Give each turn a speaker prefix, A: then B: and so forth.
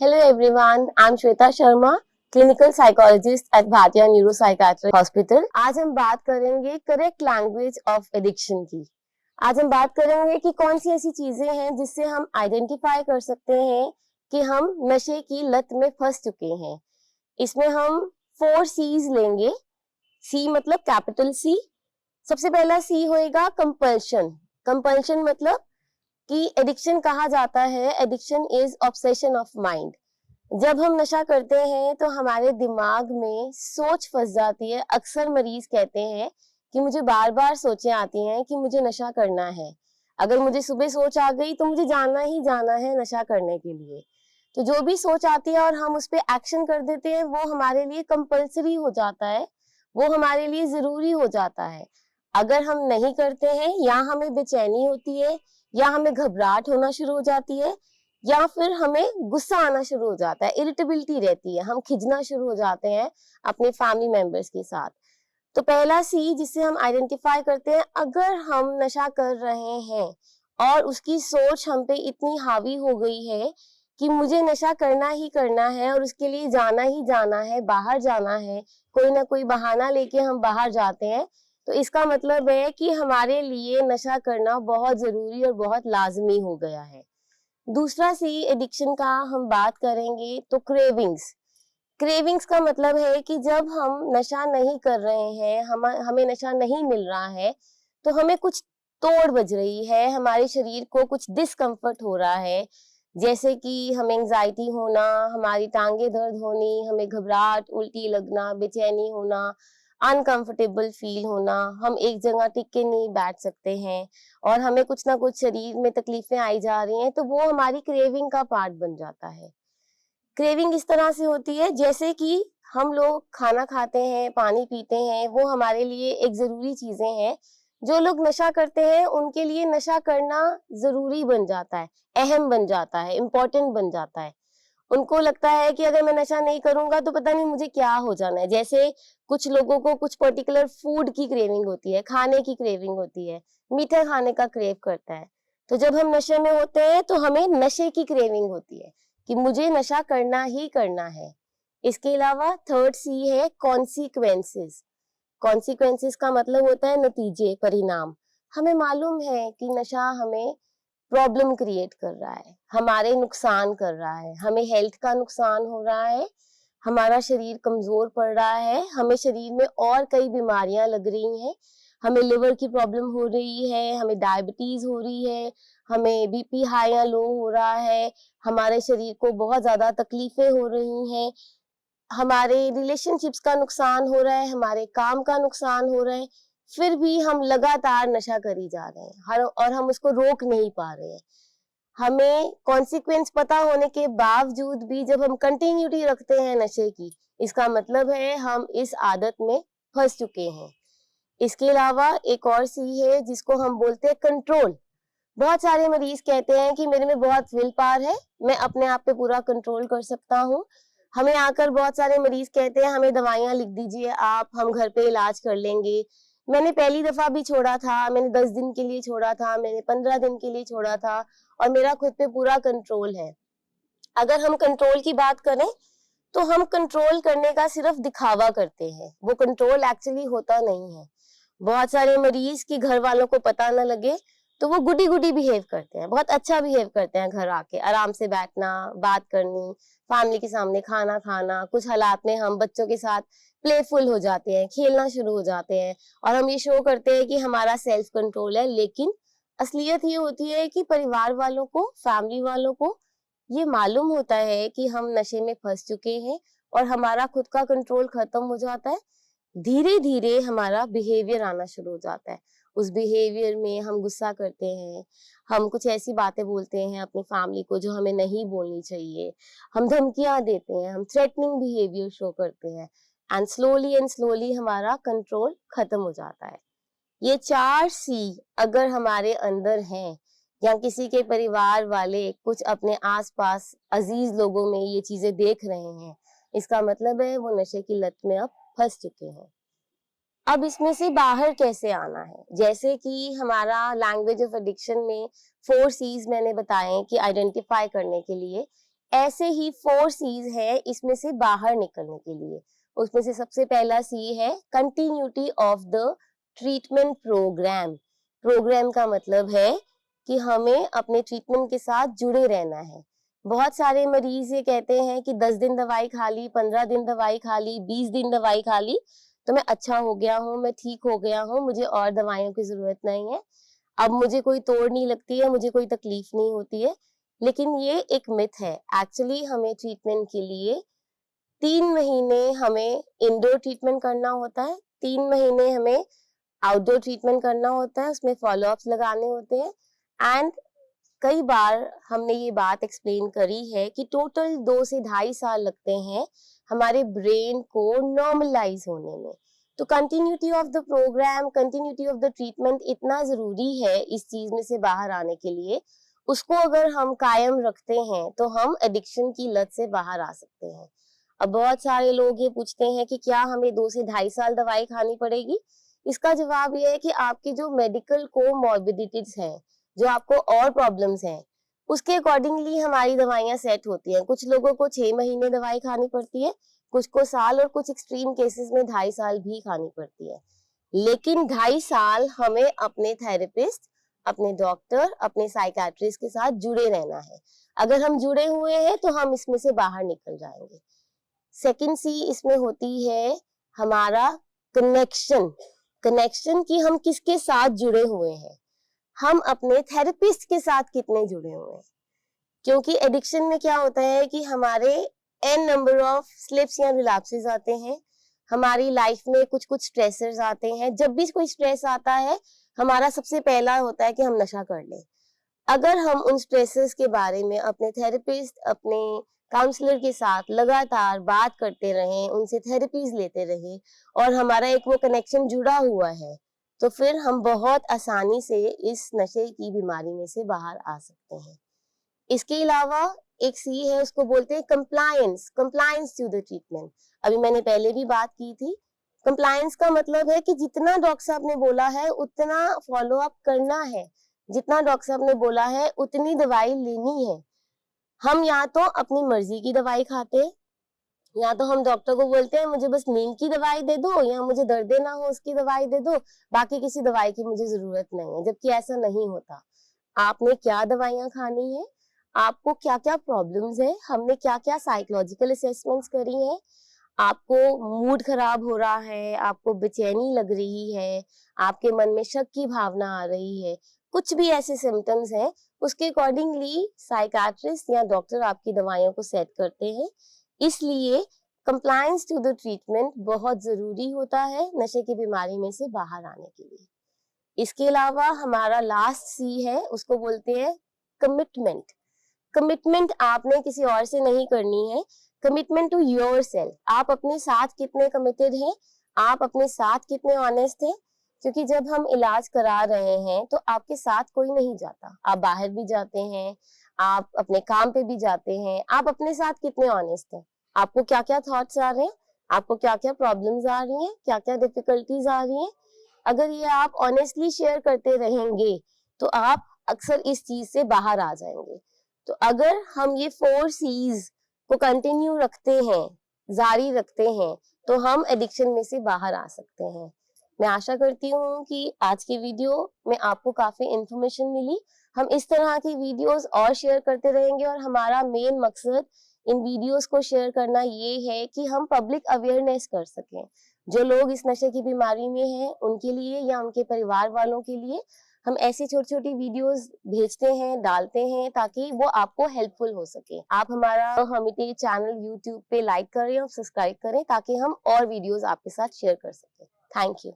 A: Hello everyone, I'm Shweta Sharma, clinical psychologist at Bhatia Neuropsychiatric Hospital. आज हम बात करेंगे करेक्ट लैंग्वेज ऑफ एडिक्शन की। आज हम बात करेंगे कि कौन सी ऐसी चीजें हैं जिससे हम आइडेंटिफाई कर सकते हैं कि हम नशे की लत में फंस चुके हैं। इसमें हम 4 C's लेंगे। C मतलब कैपिटल C। सबसे पहला C होएगा कंपल्शन। कंपल्शन मतलब कि एडिक्शन कहा जाता है, addiction is obsession of mind. जब हम नशा करते हैं तो हमारे दिमाग में सोच फंस जाती है। अक्सर मरीज कहते हैं कि मुझे बार बार सोचें आती हैं कि मुझे नशा करना है। अगर मुझे सुबह सोच आ गई तो मुझे जाना ही जाना है नशा करने के लिए। तो जो भी सोच आती है और हम उस पर एक्शन कर देते हैं वो हमारे लिए कंपल्सरी हो जाता है, वो हमारे लिए जरूरी हो जाता है। अगर हम नहीं करते हैं या हमें बेचैनी होती है या हमें घबराहट होना शुरू हो जाती है या फिर हमें गुस्सा आना शुरू हो जाता है, इरिटेबिलिटी रहती है, हम खिजना शुरू हो जाते हैं अपने फैमिली मेंबर्स के साथ। तो पहला सी जिससे हम आइडेंटिफाई करते हैं, अगर हम नशा कर रहे हैं और उसकी सोच हम पे इतनी हावी हो गई है कि मुझे नशा करना ही करना है और उसके लिए जाना ही जाना है, बाहर जाना है, कोई ना कोई बहाना लेके हम बाहर जाते हैं, तो इसका मतलब है कि हमारे लिए नशा करना बहुत जरूरी और बहुत लाजमी हो गया है। दूसरा सी एडिक्शन का हम बात करेंगे तो क्रेविंग्स। क्रेविंग्स का मतलब है कि जब हम नशा नहीं कर रहे हैं, हमें नशा नहीं मिल रहा है, तो हमें कुछ तोड़ बज रही है, हमारे शरीर को कुछ डिस्कम्फर्ट हो रहा है, जैसे कि हमें एंजाइटी होना, हमारी टांगे दर्द होनी, हमें घबराहट, उल्टी लगना, बेचैनी होना, अनकंफर्टेबल फील होना, हम एक जगह टिक के नहीं बैठ सकते हैं और हमें कुछ ना कुछ शरीर में तकलीफें आई जा रही हैं, तो वो हमारी क्रेविंग का पार्ट बन जाता है। क्रेविंग इस तरह से होती है जैसे कि हम लोग खाना खाते हैं, पानी पीते हैं, वो हमारे लिए एक जरूरी चीजें हैं। जो लोग नशा करते हैं उनके लिए नशा करना जरूरी बन जाता है, अहम बन जाता है, इम्पोर्टेंट बन जाता है। उनको लगता है कि अगर मैं नशा नहीं करूंगा तो पता नहीं मुझे क्या हो जाना है। जैसे कुछ लोगों को कुछ पर्टिकुलर फूड की क्रेविंग होती है, खाने की क्रेविंग होती है, मीठा खाने का क्रेव करता है। तो जब हम नशे में होते हैं तो हमें नशे की क्रेविंग होती है कि मुझे नशा करना ही करना है। इसके अलावा थर्ड सी है कॉन्सिक्वेंसेस। कॉन्सिक्वेंसेस का मतलब होता है नतीजे, परिणाम। हमें मालूम है कि नशा हमें प्रॉब्लम क्रिएट कर रहा है, हमारे नुकसान कर रहा है, हमें हेल्थ का नुकसान हो रहा है, हमारा शरीर कमजोर पड़ रहा है, हमें शरीर में और कई बीमारियां लग रही हैं, हमें लिवर की प्रॉब्लम हो रही है, हमें डायबिटीज हो रही है, हमें बीपी हाई या लो हो रहा है, हमारे शरीर को बहुत ज्यादा तकलीफें हो रही हैं, हमारे रिलेशनशिप्स का नुकसान हो रहा है, हमारे काम का नुकसान हो रहा है, फिर भी हम लगातार नशा करी जा रहे हैं और हम उसको रोक नहीं पा रहे हैं। हमें कॉन्सिक्वेंस पता होने के बावजूद भी जब हम कंटिन्यूटी रखते हैं नशे की, इसका मतलब है हम इस आदत में फंस चुके हैं। इसके अलावा एक और सी है जिसको हम बोलते हैं कंट्रोल। बहुत सारे मरीज कहते हैं कि मेरे में बहुत विल पावर है, मैं अपने आप पे पूरा कंट्रोल कर सकता हूँ। हमें आकर बहुत सारे मरीज कहते हैं हमें दवाइयां लिख दीजिए आप, हम घर पे इलाज कर लेंगे। मैंने पहली दफा भी छोड़ा था, मैंने 10 दिन के लिए छोड़ा था, मैंने 15 दिन के लिए छोड़ा था और मेरा खुद पे पूरा कंट्रोल है। अगर हम कंट्रोल की बात करें तो हम कंट्रोल करने का सिर्फ दिखावा करते हैं, वो कंट्रोल एक्चुअली होता नहीं है। बहुत सारे मरीज की घर वालों को पता ना लगे तो वो गुडी गुडी बिहेव करते हैं, बहुत अच्छा बिहेव करते हैं, घर आके आराम से बैठना, बात करनी, फैमिली के सामने खाना खाना, कुछ हालात में हम बच्चों के साथ प्लेफुल हो जाते हैं, खेलना शुरू हो जाते हैं और हम ये शो करते हैं कि हमारा सेल्फ कंट्रोल है। लेकिन असलियत ये होती है कि परिवार वालों को, फैमिली वालों को ये मालूम होता है कि हम नशे में फंस चुके हैं और हमारा खुद का कंट्रोल खत्म हो जाता है। धीरे धीरे हमारा बिहेवियर आना शुरू हो जाता है। उस बिहेवियर में हम गुस्सा करते हैं, हम कुछ ऐसी बातें बोलते हैं अपनी फैमिली को जो हमें नहीं बोलनी चाहिए, हम धमकियां देते हैं, हम थ्रेटनिंग बिहेवियर शो करते हैं एंड स्लोली हमारा कंट्रोल खत्म हो जाता है। ये 4 सी अगर हमारे अंदर हैं या किसी के परिवार वाले कुछ अपने आसपास अजीज लोगों में ये चीजें देख रहे हैं, इसका मतलब है वो नशे की लत में अब फंस चुके हैं। अब इसमें से बाहर कैसे आना है, जैसे कि हमारा लैंग्वेज ऑफ एडिक्शन में 4 C's मैंने बताए कि आइडेंटिफाई करने के लिए। ऐसे ही 4 C's है इसमें से बाहर निकलने के लिए। उसमें से सबसे पहला C है continuity of the treatment program. Program का मतलब है कि हमें अपने ट्रीटमेंट के साथ जुड़े रहना है। बहुत सारे मरीज ये कहते हैं कि 10 दिन दवाई खा ली, 15 दिन दवाई खा ली, 20 दिन दवाई खा ली तो मैं अच्छा हो गया हूँ, मैं ठीक हो गया हूँ, मुझे और दवाइयों की जरूरत नहीं है, अब मुझे कोई तोड़ नहीं लगती है, मुझे कोई तकलीफ नहीं होती है। लेकिन ये एक मिथ है। एक्चुअली हमें ट्रीटमेंट के लिए 3 महीने हमें इंडोर ट्रीटमेंट करना होता है, 3 महीने हमें आउटडोर ट्रीटमेंट करना होता है, उसमें फॉलोअप्स लगाने होते हैं। एंड कई बार हमने ये बात एक्सप्लेन करी है कि टोटल 2 से 2.5 साल लगते हैं हमारे ब्रेन को नॉर्मलाइज होने में। तो continuity of the program, continuity of the treatment इतना जरूरी है इस चीज में से बाहर आने के लिए। उसको अगर हम कायम रखते हैं तो हम एडिक्शन की लत से बाहर आ सकते हैं। अब बहुत सारे लोग ये पूछते हैं कि क्या हमें 2 से 2.5 साल दवाई खानी पड़ेगी? इसका जवाब ये है कि आपकी जो मेडिकल कोमॉर्बिडिटीज हैं, जो आपको और प्रॉब्लम्स हैं, उसके अकॉर्डिंगली हमारी दवाइयां सेट होती हैं। कुछ लोगों को 6 महीने दवाई खानी पड़ती है, कुछ को साल, और कुछ एक्सट्रीम केसेस में 2.5 साल भी खानी पड़ती है। लेकिन 2.5 साल हमें अपने थेरेपिस्ट, अपने डॉक्टर, अपने साइकियाट्रिस्ट के साथ जुड़े रहना है। अगर हम जुड़े हुए हैं तो हम इसमें से बाहर निकल जाएंगे। सेकंड सी इसमें होती है हमारा कनेक्शन। कनेक्शन की हम किसके साथ जुड़े हुए हैं, हम अपने थेरेपिस्ट के साथ कितने जुड़े हुए हैं। क्योंकि एडिक्शन में क्या होता है कि हमारे n नंबर ऑफ स्लिप्स या रिलैप्सेस आते हैं, हमारी लाइफ में कुछ कुछ स्ट्रेसर्स आते हैं। जब भी कोई स्ट्रेस आता है हमारा सबसे पहला होता है कि हम नशा कर लें। अगर हम उन स्ट्रेसर्स के बारे में अपने थेरेपिस्ट, अपने काउंसलर के साथ लगातार बात करते रहें, उनसे थेरेपीज लेते रहें और हमारा एक वो कनेक्शन जुड़ा हुआ है, तो फिर हम बहुत आसानी से इस नशे की बीमारी में से बाहर आ सकते हैं। इसके अलावा एक सी है, उसको बोलते हैं compliance. Compliance to the treatment, अभी मैंने पहले भी बात की थी। कंप्लायंस का मतलब है कि जितना डॉक्टर साहब ने बोला है उतना फॉलो अप करना है, जितना डॉक्टर साहब ने बोला है उतनी दवाई लेनी है। हम या तो अपनी मर्जी की दवाई खाते हैं, या तो हम डॉक्टर को बोलते हैं मुझे बस नींद की दवाई दे दो, या मुझे दर्द ना हो उसकी दवाई दे दो, बाकी किसी दवाई की मुझे जरूरत नहीं है। जबकि ऐसा नहीं होता। आपने क्या दवाइयां खानी है, आपको क्या क्या प्रॉब्लम्स है, हमने क्या क्या साइकोलॉजिकल असेसमेंट्स करी है, आपको मूड खराब हो रहा है, आपको बेचैनी लग रही है, आपके मन में शक की भावना आ रही है, कुछ भी ऐसे सिम्टम्स हैं, उसके अकॉर्डिंगली साइकियाट्रिस्ट या डॉक्टर आपकी दवाइयों को सेट करते हैं। इसलिए कंप्लायंस टू द ट्रीटमेंट बहुत जरूरी होता है नशे की बीमारी में से बाहर आने के लिए। इसके अलावा हमारा लास्ट सी है, उसको बोलते हैं कमिटमेंट। कमिटमेंट आपने किसी और से नहीं करनी है, कमिटमेंट टू योर सेल्फ। आप अपने साथ कितने कमिटेड हैं, आप अपने साथ कितने ऑनेस्ट हैं। क्योंकि जब हम इलाज करा रहे हैं तो आपके साथ कोई नहीं जाता, आप बाहर भी जाते हैं, आप अपने काम पे भी जाते हैं, आप अपने साथ कितने ऑनेस्ट हैं, आपको क्या क्या थॉट्स आ रहे हैं, आपको क्या क्या प्रॉब्लम्स आ रही हैं, क्या क्या डिफिकल्टीज आ रही हैं। अगर ये आप ऑनेस्टली शेयर करते रहेंगे तो आप अक्सर इस चीज से बाहर आ जाएंगे। तो अगर हम ये 4 C's को कंटिन्यू रखते हैं, जारी रखते हैं, तो हम एडिक्शन में से बाहर आ सकते हैं। मैं आशा करती हूँ कि आज की वीडियो में आपको काफी इंफॉर्मेशन मिली। हम इस तरह की वीडियोस और शेयर करते रहेंगे और हमारा मेन मकसद इन वीडियोस को शेयर करना ये है कि हम पब्लिक अवेयरनेस कर सकें। जो लोग इस नशे की बीमारी में हैं उनके लिए या उनके परिवार वालों के लिए हम ऐसी छोटी छोटी वीडियोस भेजते हैं, डालते हैं, ताकि वो आपको हेल्पफुल हो सके। आप हमारा हमिटे चैनल यूट्यूब पे लाइक करें और सब्सक्राइब करें ताकि हम और वीडियोस आपके साथ शेयर कर सकें। Thank you.